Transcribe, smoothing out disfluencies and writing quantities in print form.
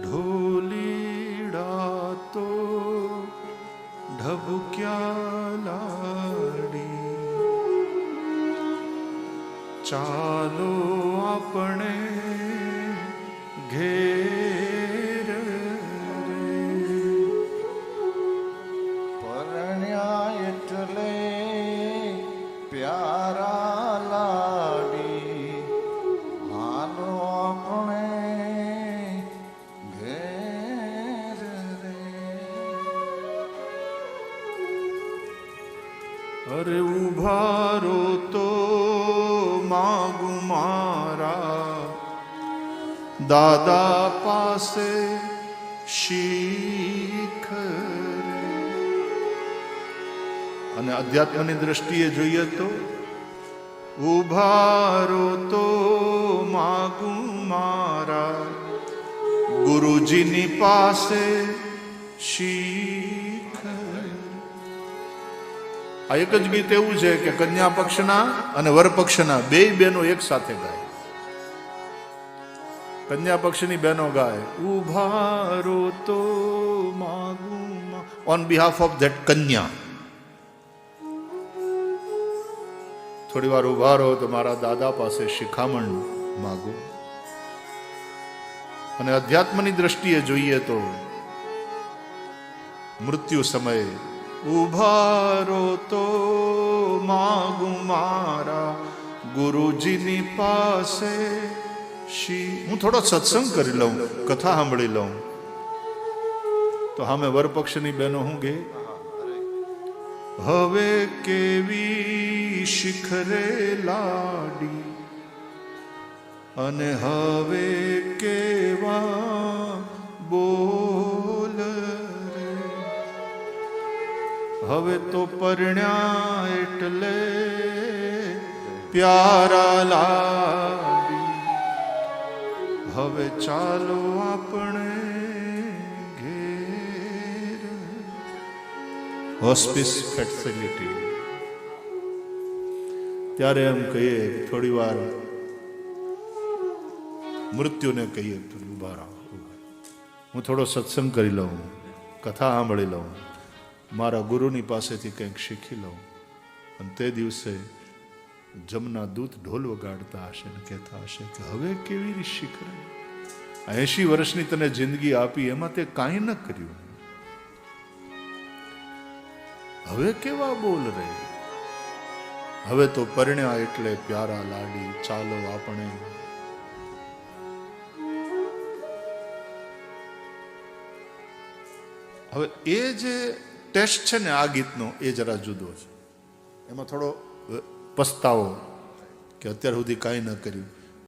ઢોલીડા તો ઢબક્યા લાડી, ચાલો આપણે ઘેર રે. પરણ્યા એટલે પ્યારા લાડી, હાલો આપણે ઘેર રે. અરે ઉભારો તો માગું મારા દાદા પાસે શીખ રે. અને અધ્યાત્મની દ્રષ્ટિએ જોઈએ તો ઉભારો તો માગું મારા ગુરુજીની પાસે શીખ. આ એક જ ગીત એવું છે કે કન્યા પક્ષના અને વર પક્ષના બે બહેનો એક સાથે ગાય. કન્યા પક્ષની બહેનો ગાય ઉભારો તો માગું ઓન બિહાફ ઓફ ધેટ કન્યા. થોડી વાર ઉભા રહો તો મારા દાદા પાસે શિખામણ માગું. અને અધ્યાત્મની દ્રષ્ટિએ જોઈએ તો મૃત્યુ સમયે ઉભારો તો માગું મારા ગુરુજીની પાસે હું થોડો સત્સંગ કરી લઉં, કથા સાંભળી લઉં. તો સામે વરપક્ષની બહેનો હું ગે હવે કેવી શિખરે લાડી, અને હવે કેવા બોલ રે. હવે તો પરણ્યા એટલે પ્યારા લાડી, હવે ચાલો આપણે ઘેર. Hospice facility. ત્યારે એમ કહીએ થોડી વાર મૃત્યુને કહીએ તો ઉભા રહો, હું થોડો સત્સંગ કરી લઉં, કથા સાંભળી લઉં, મારા ગુરુની પાસેથી કંઈક શીખી લઉં. અને તે દિવસે જમના દૂત ઢોલ વગાડતા હશે ને કહેતા હશે કે હવે કેવી શીખરે, 80 વર્ષની તને જિંદગી આપી એમાં તે કાંઈ ન કર્યું, હવે કેવા બોલ રે. હવે તો પરણ્યા એટલે પ્યારા લાડી, ચાલો આપણે. હવે એ જે ટેસ્ટ છે ને આ ગીતનો એ જરા જુદો છે. એમાં થોડો પસ્તાવો કે અત્યાર સુધી કાંઈ ન કર્યું.